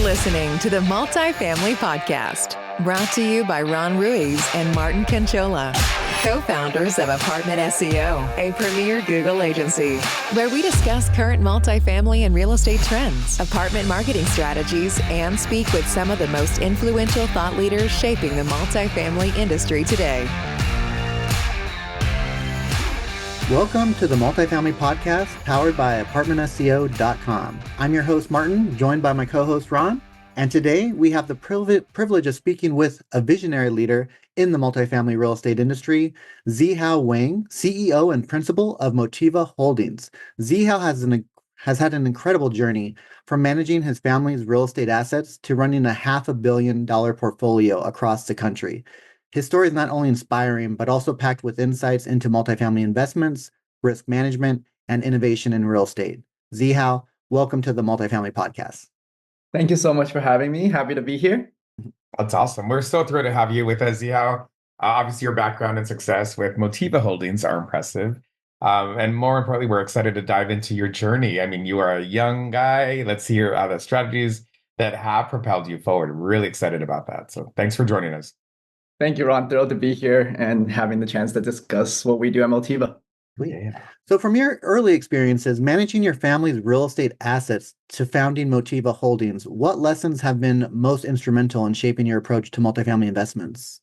listening to the Multifamily Podcast, brought to you by Ronn Ruiz and Martin Canchola, co-founders of ApartmentSEO, a premier Google agency, where we discuss current multifamily and real estate trends, apartment marketing strategies, and speak with some of the most influential thought leaders shaping the multifamily industry today. Welcome to the Multifamily Podcast, powered by ApartmentSEO.com. I'm your host, Martin, joined by my co-host, Ronn. And today we have the privilege of speaking with a visionary leader in the multifamily real estate industry, Zihao Wang, CEO and Principal of Motiva Holdings. Zihao has had an incredible journey from managing his family's real estate assets to running a $500 million portfolio across the country. His story is not only inspiring, but also packed with insights into multifamily investments, risk management, and innovation in real estate. Zihao, welcome to the Multifamily Podcast. Thank you so much for having me. Happy to be here. That's awesome. We're so thrilled to have you with us, Zihao. Obviously, your background and success with Motiva Holdings are impressive. And more importantly, we're excited to dive into your journey. I mean, you are a young guy. Let's hear the strategies that have propelled you forward. Really excited about that. So thanks for joining us. Thank you, Ron. Thrilled to be here and having the chance to discuss what we do at Motiva. Yeah. So from your early experiences managing your family's real estate assets to founding Motiva Holdings, what lessons have been most instrumental in shaping your approach to multifamily investments?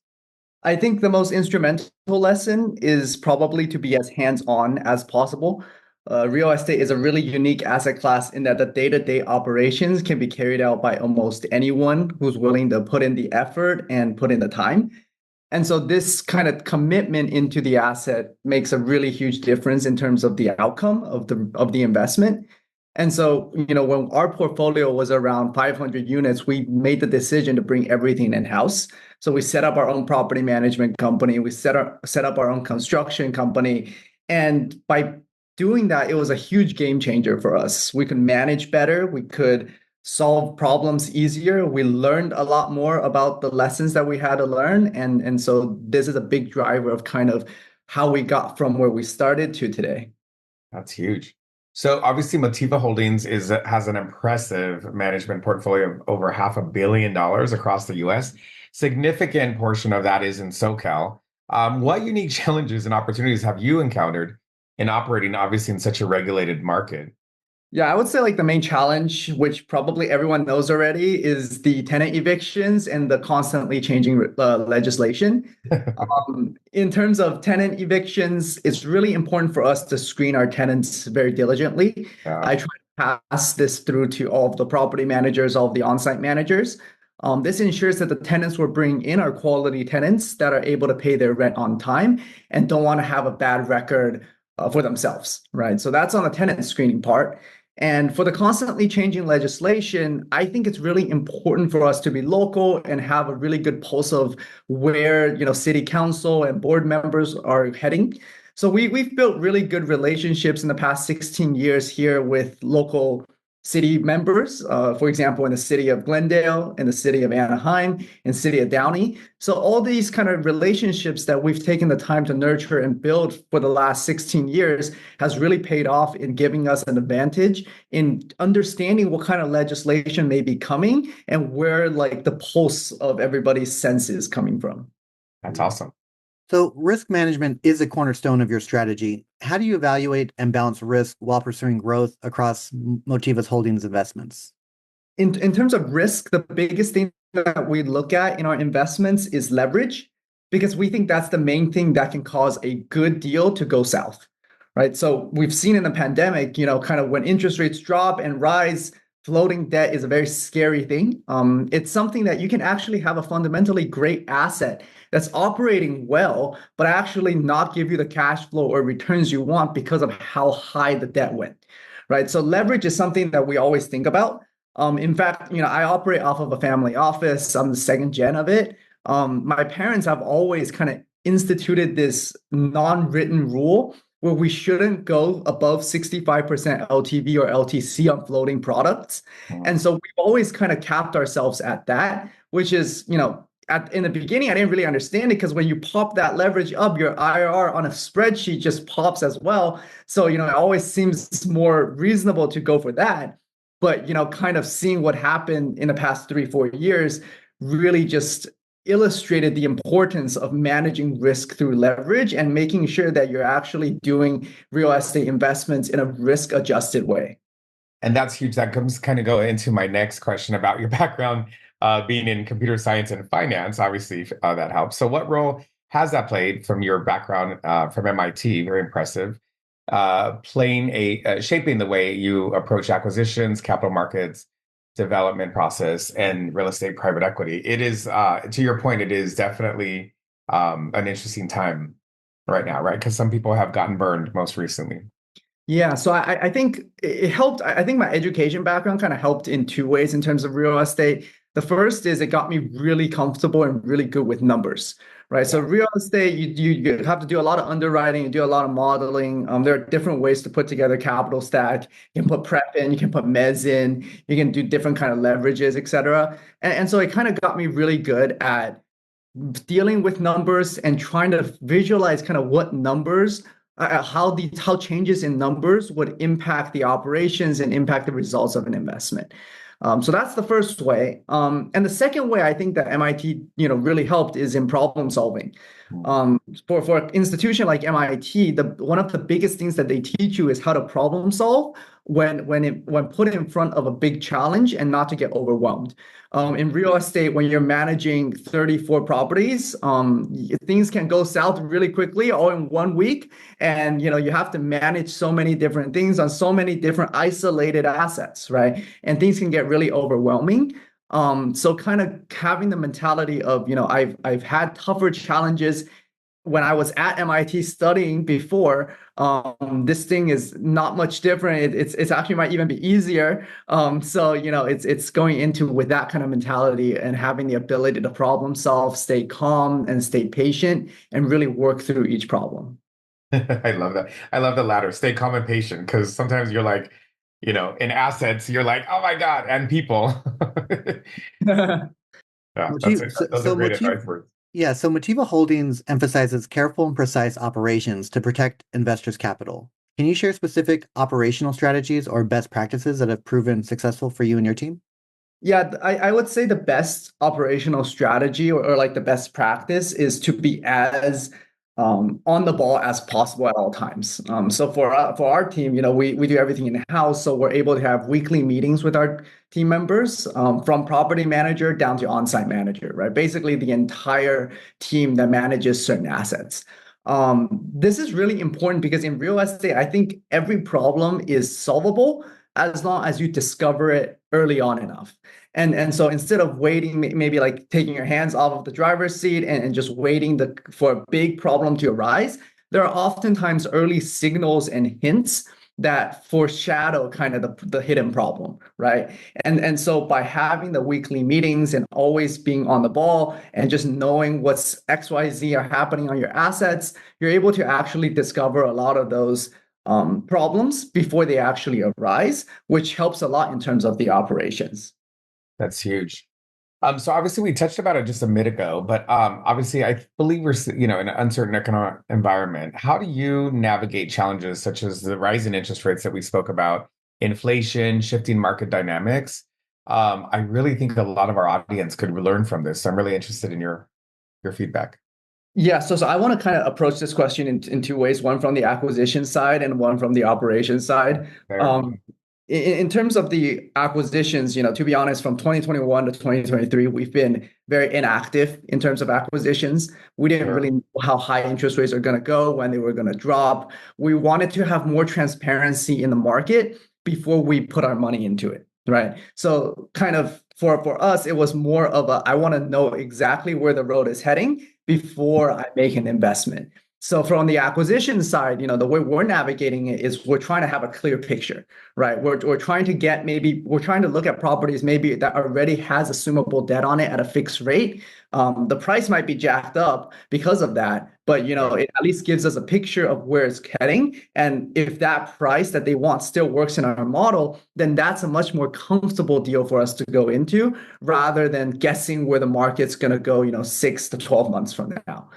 I think the most instrumental lesson is probably to be as hands-on as possible. Real estate is a really unique asset class in that the day-to-day operations can be carried out by almost anyone who's willing to put in the effort and put in the time. And so this kind of commitment into the asset makes a really huge difference in terms of the outcome of the investment. And so, when our portfolio was around 500 units, we made the decision to bring everything in-house. So we set up our own property management company. We set up our own construction company. And by doing that, it was a huge game changer for us. We could manage better. We could solve problems easier. We learned a lot more about the lessons that we had to learn. And so this is a big driver of kind of how we got from where we started to today. That's huge. So obviously Motiva Holdings has an impressive management portfolio of over $500 million across the US. Significant portion of that is in SoCal. What unique challenges and opportunities have you encountered in operating obviously in such a regulated market? Yeah, I would say the main challenge, which probably everyone knows already, is the tenant evictions and the constantly changing legislation. In terms of tenant evictions, it's really important for us to screen our tenants very diligently. Yeah. I try to pass this through to all of the property managers, all of the on-site managers. This ensures that the tenants we're bringing in are quality tenants that are able to pay their rent on time and don't want to have a bad record for themselves, right? So that's on the tenant screening part. And for the constantly changing legislation, I think it's really important for us to be local and have a really good pulse of where, city council and board members are heading. So we've built really good relationships in the past 16 years here with local city members, for example, in the city of Glendale, in the city of Anaheim, in the city of Downey. So all these kind of relationships that we've taken the time to nurture and build for the last 16 years has really paid off in giving us an advantage in understanding what kind of legislation may be coming and where the pulse of everybody's sense is coming from. That's awesome. So risk management is a cornerstone of your strategy. How do you evaluate and balance risk while pursuing growth across Motiva's Holdings investments? In terms of risk, the biggest thing that we look at in our investments is leverage, because we think that's the main thing that can cause a good deal to go south, right? So we've seen in the pandemic, kind of when interest rates drop and rise, floating debt is a very scary thing. It's something that you can actually have a fundamentally great asset that's operating well, but actually not give you the cash flow or returns you want because of how high the debt went, right? So leverage is something that we always think about. In fact, I operate off of a family office. I'm the second gen of it. My parents have always kind of instituted this non-written rule where we shouldn't go above 65% LTV or LTC on floating products. And so we've always kind of capped ourselves at that, which is, in the beginning, I didn't really understand it because when you pop that leverage up, your IRR on a spreadsheet just pops as well. So, it always seems more reasonable to go for that. But, kind of seeing what happened in the past 3-4 years really just illustrated the importance of managing risk through leverage and making sure that you're actually doing real estate investments in a risk-adjusted way. And that's huge. That comes kind of go into my next question about your background, being in computer science and finance. Obviously, that helps. So what role has that played from your background from MIT? Very impressive. Shaping the way you approach acquisitions, capital markets, development process, and real estate private equity. It is, to your point, it is definitely an interesting time right now, right? Because some people have gotten burned most recently. Yeah, so I think it helped. I think my education background kind of helped in two ways in terms of real estate. The first is it got me really comfortable and really good with numbers, right? So real estate, you have to do a lot of underwriting, you do a lot of modeling. There are different ways to put together capital stack. You can put prep in, you can put mezz in, you can do different kind of leverages, et cetera. And so it kind of got me really good at dealing with numbers and trying to visualize kind of what numbers how changes in numbers would impact the operations and impact the results of an investment. So that's the first way. And the second way I think that MIT, really helped is in problem solving. For an institution like MIT, one of the biggest things that they teach you is how to problem solve when put in front of a big challenge and not to get overwhelmed. In real estate, when you're managing 34 properties, things can go south really quickly, all in 1 week, and you have to manage so many different things on so many different isolated assets, right? And things can get really overwhelming. So kind of having the mentality of, I've had tougher challenges when I was at MIT studying before. This thing is not much different. It's actually might even be easier. So it's going into with that kind of mentality and having the ability to problem solve, stay calm and stay patient, and really work through each problem. I love that. I love the latter. Stay calm and patient, because sometimes you're like, in assets, you're like, oh my God, and people. Yeah, those are great advice words. Yeah, so Motiva Holdings emphasizes careful and precise operations to protect investors' capital. Can you share specific operational strategies or best practices that have proven successful for you and your team? Yeah, I would say the best operational strategy or like the best practice is to be as on the ball as possible at all times. So for our team, we do everything in house, so we're able to have weekly meetings with our team members, from property manager down to on-site manager, right? Basically, the entire team that manages certain assets. This is really important because in real estate, I think every problem is solvable as long as you discover it early on enough. And so instead of waiting, maybe like taking your hands off of the driver's seat and just waiting for a big problem to arise, there are oftentimes early signals and hints that foreshadow kind of the hidden problem, right? And so by having the weekly meetings and always being on the ball and just knowing what's XYZ are happening on your assets, you're able to actually discover a lot of those problems before they actually arise, which helps a lot in terms of the operations. That's huge. So obviously we touched about it just a minute ago, but obviously I believe we're in an uncertain economic environment. How do you navigate challenges such as the rise in interest rates that we spoke about, inflation, shifting market dynamics? I really think a lot of our audience could learn from this. So I'm really interested in your feedback. Yeah, so I want to kind of approach this question in two ways, one from the acquisition side and one from the operations side. In terms of the acquisitions, to be honest, from 2021 to 2023, we've been very inactive in terms of acquisitions. We didn't really know how high interest rates are going to go, when they were going to drop. We wanted to have more transparency in the market before we put our money into it, right? So kind of for us, it was more of I want to know exactly where the road is heading before I make an investment. So from the acquisition side, the way we're navigating it is we're trying to have a clear picture, right? We're trying to look at properties maybe that already has assumable debt on it at a fixed rate. The price might be jacked up because of that, but it at least gives us a picture of where it's heading. And if that price that they want still works in our model, then that's a much more comfortable deal for us to go into rather than guessing where the market's going to go, 6 to 12 months from now.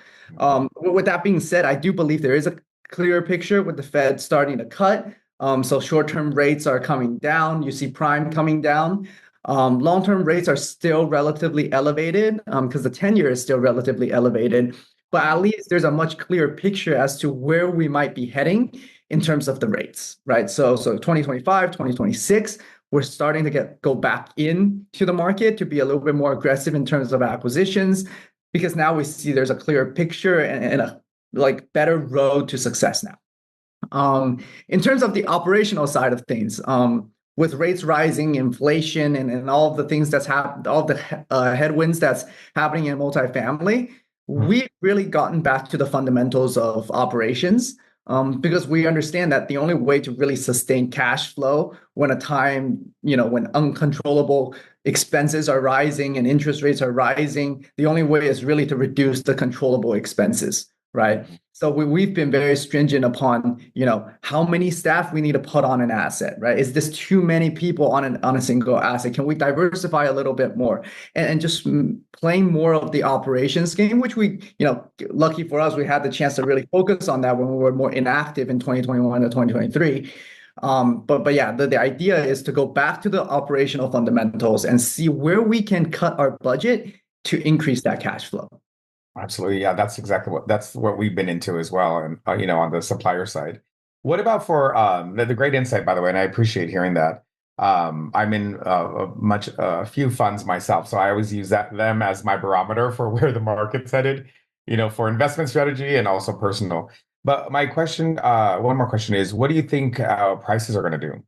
With that being said, I do believe there is a clearer picture with the Fed starting to cut. So short-term rates are coming down. You see prime coming down. Long-term rates are still relatively elevated because the 10-year is still relatively elevated. But at least there's a much clearer picture as to where we might be heading in terms of the rates, right? So 2025, 2026, we're starting to go back into the market to be a little bit more aggressive in terms of acquisitions, because now we see there's a clearer picture and a like better road to success now. In terms of the operational side of things, with rates rising, inflation, and all of the things that's happened, all the headwinds that's happening in multifamily, we've really gotten back to the fundamentals of operations, because we understand that the only way to really sustain cash flow when when uncontrollable expenses are rising and interest rates are rising, the only way is really to reduce the controllable expenses, right? So we've been very stringent upon, how many staff we need to put on an asset, right? Is this too many people on a single asset? Can we diversify a little bit more and just playing more of the operations game, which we, lucky for us, we had the chance to really focus on that when we were more inactive in 2021 to 2023. But yeah, the idea is to go back to the operational fundamentals and see where we can cut our budget to increase that cash flow. Absolutely. Yeah, that's what we've been into as well. And, on the supplier side. What about for the great insight, by the way, and I appreciate hearing that. I'm in a few funds myself, so I always use them as my barometer for where the market's headed, for investment strategy and also personal. But my question, one more question is, what do you think prices are going to do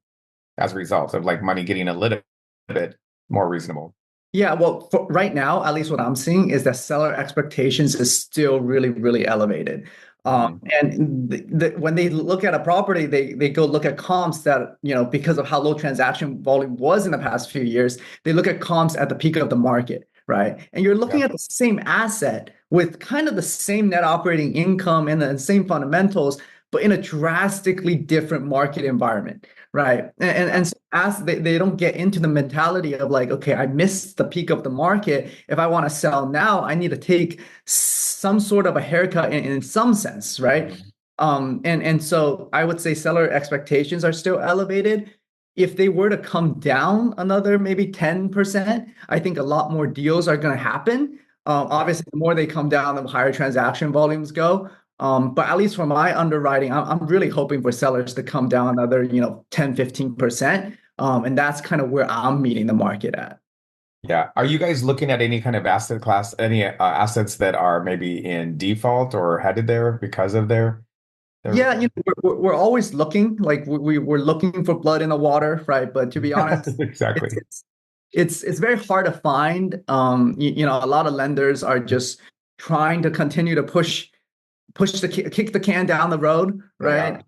as a result of like money getting a little bit more reasonable? Yeah, well, right now, at least what I'm seeing is that seller expectations is still really, really elevated. And when they look at a property, they go look at comps that, because of how low transaction volume was in the past few years, they look at comps at the peak of the market, right? And you're looking at the same asset with kind of the same net operating income and the same fundamentals, but in a drastically different market environment, right? And so as they don't get into the mentality of like, okay, I missed the peak of the market. If I want to sell now, I need to take some sort of a haircut in some sense, right? And so I would say seller expectations are still elevated. If they were to come down another maybe 10%, I think a lot more deals are going to happen. Obviously, the more they come down, the higher transaction volumes go. But at least for my underwriting, I'm really hoping for sellers to come down another, 10, 15%. And that's kind of where I'm meeting the market at. Yeah. Are you guys looking at any kind of asset class, any assets that are maybe in default or headed there because of their Yeah, we're always looking, like we're looking for blood in the water, right? But to be honest, exactly. It's very hard to find. A lot of lenders are just trying to continue to kick the can down the road, right?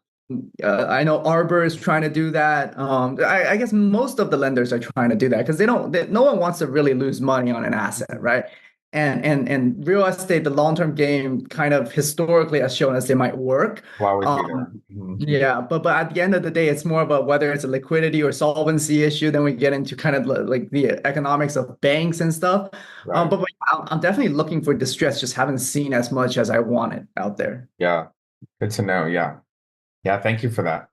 Yeah. I know Arbor is trying to do that. I guess most of the lenders are trying to do that because no one wants to really lose money on an asset, right? And real estate, the long-term game kind of historically has shown us they might work. Yeah, but at the end of the day, it's more about whether it's a liquidity or solvency issue. Then we get into kind of like the economics of banks and stuff. Right. But I'm definitely looking for distress. Just haven't seen as much as I wanted out there. Yeah, good to know. Yeah, thank you for that.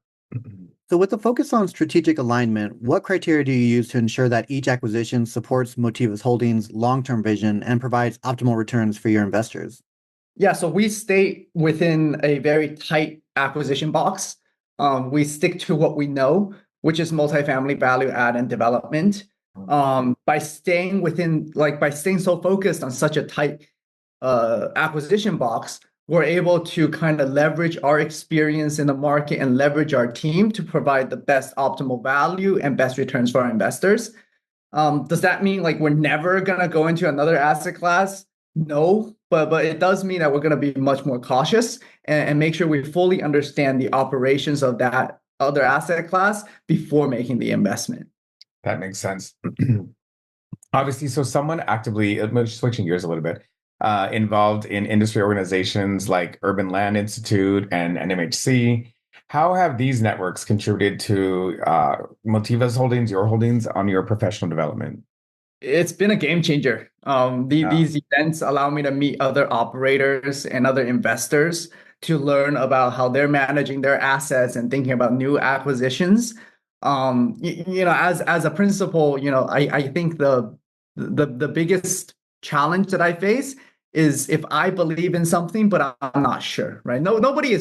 So with the focus on strategic alignment, what criteria do you use to ensure that each acquisition supports Motiva Holdings' long-term vision and provides optimal returns for your investors? Yeah, so we stay within a very tight acquisition box. We stick to what we know, which is multifamily value add and development. By staying so focused on such a tight acquisition box, we're able to kind of leverage our experience in the market and leverage our team to provide the best optimal value and best returns for our investors. Does that mean like we're never going to go into another asset class? No, but it does mean that we're going to be much more cautious and make sure we fully understand the operations of that other asset class before making the investment. That makes sense. Obviously, so someone actively, switching gears a little bit, involved in industry organizations like Urban Land Institute and NMHC. How have these networks contributed to Motiva's holdings, your holdings, on your professional development? It's been a game changer. These events allow me to meet other operators and other investors to learn about how they're managing their assets and thinking about new acquisitions. As a principal, I think the biggest challenge that I face is if I believe in something, but I'm not sure, right? Nobody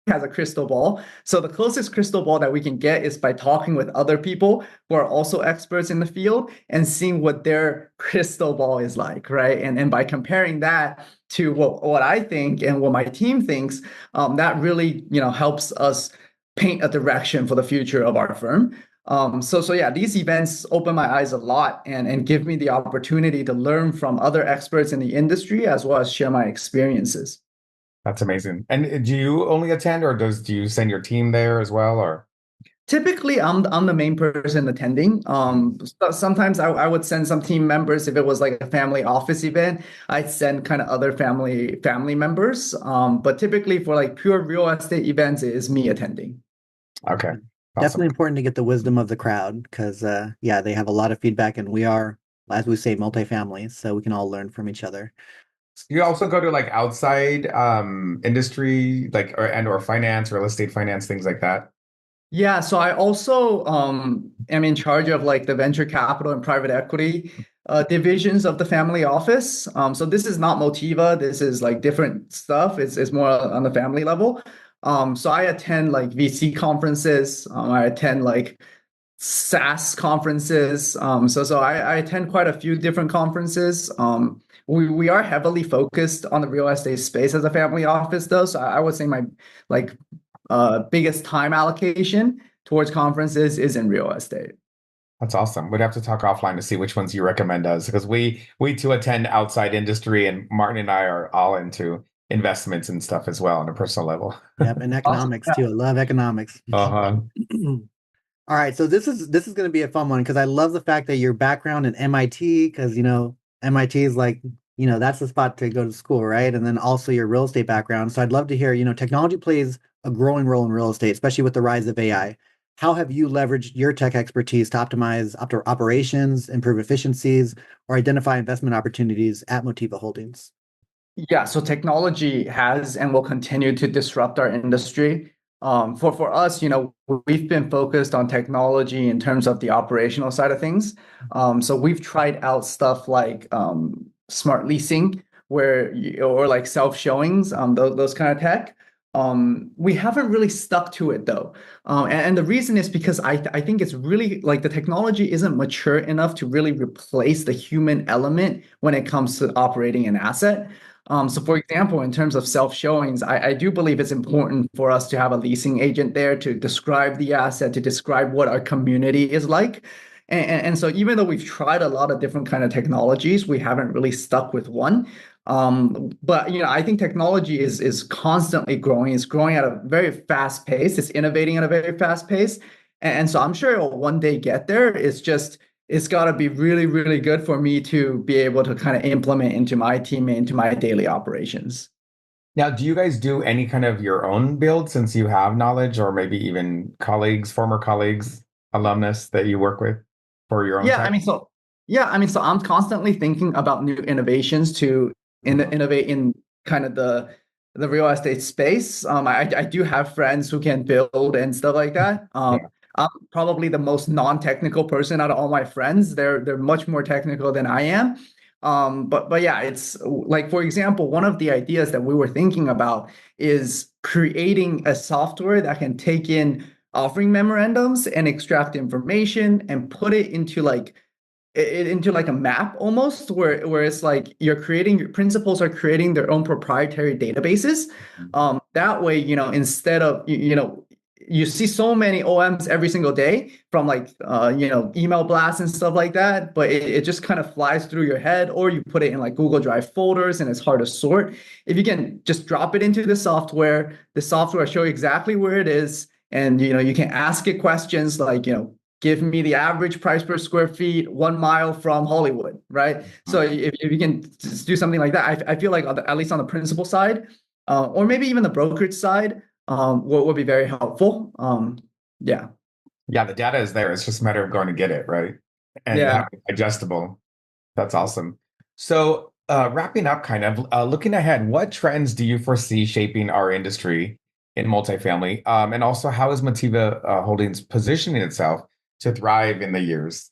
has a crystal ball. So the closest crystal ball that we can get is by talking with other people who are also experts in the field and seeing what their crystal ball is like, right? And by comparing that to what I think and what my team thinks, that really, helps us paint a direction for the future of our firm. So yeah, these events open my eyes a lot and give me the opportunity to learn from other experts in the industry as well as share my experiences. That's amazing. And do you only attend, or do you send your team there as well, or? Typically, I'm the main person attending. Sometimes I would send some team members if it was like a family office event. I'd send kind of other family members. But typically for like pure real estate events, it is me attending. Okay. Definitely important to get the wisdom of the crowd because, they have a lot of feedback, and we are, as we say, multifamily, so we can all learn from each other. You also go to like outside industry, like or finance, real estate finance, things like that. Yeah, so I also am in charge of like the venture capital and private equity divisions of the family office. So this is not Motiva. This is like different stuff. It's more on the family level. So I attend like VC conferences. I attend like SaaS conferences. So I attend quite a few different conferences. We are heavily focused on the real estate space as a family office, though. So I would say my like biggest time allocation towards conferences is in real estate. That's awesome. We'd have to talk offline to see which ones you recommend us, because we too attend outside industry, and Martin and I are all into investments and stuff as well on a personal level. Yep, and economics too. I love economics. Uh-huh. All right, so this is going to be a fun one because I love the fact that your background in MIT, because MIT is like that's the spot to go to school, right? And then also your real estate background. So I'd love to hear, technology plays a growing role in real estate, especially with the rise of AI. How have you leveraged your tech expertise to optimize operations, improve efficiencies, or identify investment opportunities at Motiva Holdings? Yeah, so technology has and will continue to disrupt our industry. For us, we've been focused on technology in terms of the operational side of things. So we've tried out stuff like smart leasing, or like self showings, those kind of tech. We haven't really stuck to it though, and the reason is because I think it's really like the technology isn't mature enough to really replace the human element when it comes to operating an asset. So for example, in terms of self-showings, I do believe it's important for us to have a leasing agent there to describe the asset, to describe what our community is like. And so even though we've tried a lot of different kind of technologies, we haven't really stuck with one. But I think technology is constantly growing. It's growing at a very fast pace. It's innovating at a very fast pace. And so I'm sure it will one day get there. It's got to be really, really good for me to be able to kind of implement into my team, into my daily operations. Now, do you guys do any kind of your own build, since you have knowledge, or maybe even former colleagues, alumnus that you work with for your own Yeah, tech? so I'm constantly thinking about new innovations to innovate in kind of the real estate space. I do have friends who can build and stuff like that. Yeah. I'm probably the most non-technical person out of all my friends. They're much more technical than I am. But yeah, it's like, for example, one of the ideas that we were thinking about is creating a software that can take in offering memorandums and extract information and put it into like a map almost, where it's like your principals are creating their own proprietary databases. That way, instead of you see so many OMs every single day from like email blasts and stuff like that, but it just kind of flies through your head, or you put it in like Google Drive folders and it's hard to sort. If you can just drop it into the software will show you exactly where it is, and you can ask it questions like give me the average price per square feet 1 mile from Hollywood, right? So if you can do something like that, I feel like at least on the principal side, or maybe even the brokerage side, would be very helpful. Yeah. Yeah, the data is there. It's just a matter of going to get it, right? And Yeah. adjustable. That's awesome. So wrapping up, looking ahead, what trends do you foresee shaping our industry in multifamily? And also, how is Motiva Holdings positioning itself to thrive in the years?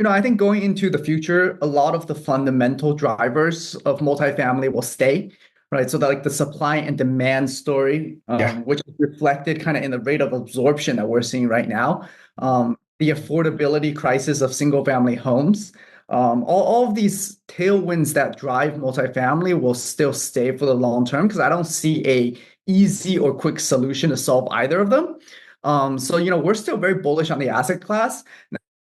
I think going into the future, a lot of the fundamental drivers of multifamily will stay, right? So that like the supply and demand story, which is reflected kind of in the rate of absorption that we're seeing right now, the affordability crisis of single family homes, all of these tailwinds that drive multifamily will still stay for the long term because I don't see a easy or quick solution to solve either of them. So we're still very bullish on the asset class.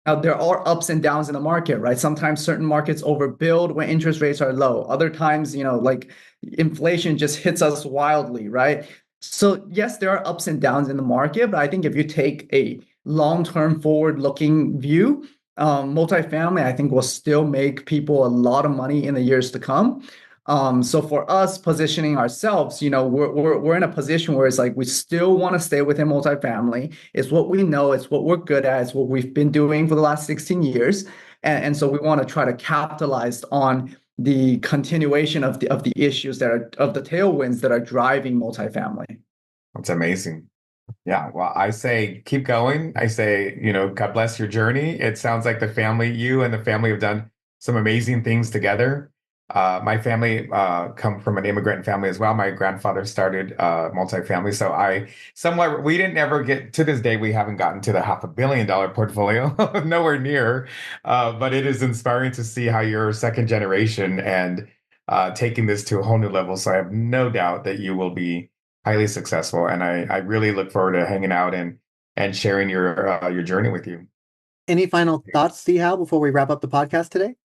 Now, there are ups and downs in the market, right? Sometimes certain markets overbuild when interest rates are low. Other times, like inflation just hits us wildly, right? So yes, there are ups and downs in the market, but I think if you take a long-term forward-looking view, multifamily, I think will still make people a lot of money in the years to come. So for us positioning ourselves, we're in a position where it's like we still want to stay within multifamily. It's what we know, it's what we're good at, it's what we've been doing for the last 16 years. And so we want to try to capitalize on the continuation of the issues of the tailwinds that are driving multifamily. That's amazing. Yeah, well, I say keep going. I say, God bless your journey. It sounds like you and the family have done some amazing things together. My family come from an immigrant family as well. My grandfather started multifamily. So we didn't ever get to this day. We haven't gotten to the $500 million portfolio, nowhere near. But it is inspiring to see how you're second generation and taking this to a whole new level. So I have no doubt that you will be highly successful. And I really look forward to hanging out and sharing your journey with you. Any final thoughts, Zihao, before we wrap up the podcast today?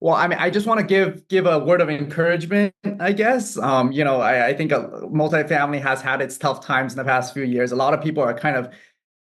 Well, I mean, I just want to give a word of encouragement, I guess. I think multifamily has had its tough times in the past few years. A lot of people are kind of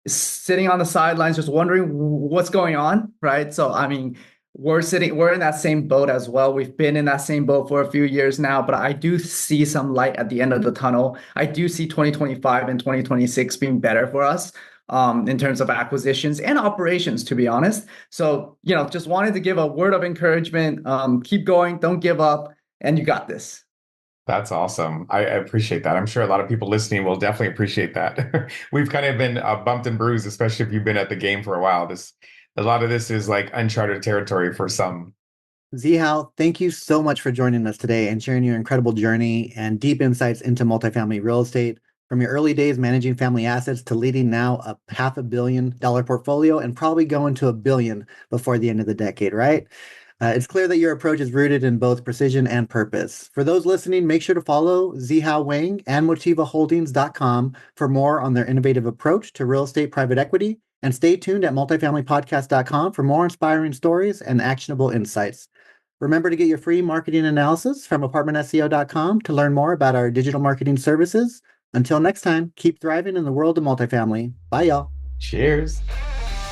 sitting on the sidelines, just wondering what's going on, right? So, I mean, we're in that same boat as well. We've been in that same boat for a few years now, but I do see some light at the end of the tunnel. I do see 2025 and 2026 being better for us. In terms of acquisitions and operations, to be honest. So, just wanted to give a word of encouragement. Keep going, don't give up, and you got this. That's awesome. I appreciate that. I'm sure a lot of people listening will definitely appreciate that. We've kind of been bumped and bruised, especially if you've been at the game for a while. A lot of this is like uncharted territory for some. Zihao, thank you so much for joining us today and sharing your incredible journey and deep insights into multifamily real estate. From your early days managing family assets to leading now a $500 million portfolio and probably going to $1 billion before the end of the decade, right? It's clear that your approach is rooted in both precision and purpose. For those listening, make sure to follow Zihao Wang and MotivaHoldings.com for more on their innovative approach to real estate private equity. And stay tuned at multifamilypodcast.com for more inspiring stories and actionable insights. Remember to get your free marketing analysis from ApartmentSEO.com to learn more about our digital marketing services. Until next time, keep thriving in the world of multifamily. Bye, y'all. Cheers.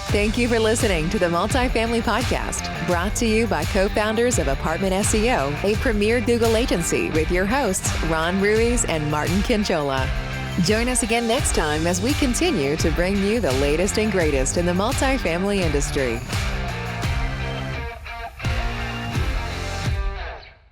Thank you for listening to the Multifamily Podcast, brought to you by co-founders of ApartmentSEO, a premier Google agency, with your hosts, Ronn Ruiz and Martin Quinchola. Join us again next time as we continue to bring you the latest and greatest in the multifamily industry.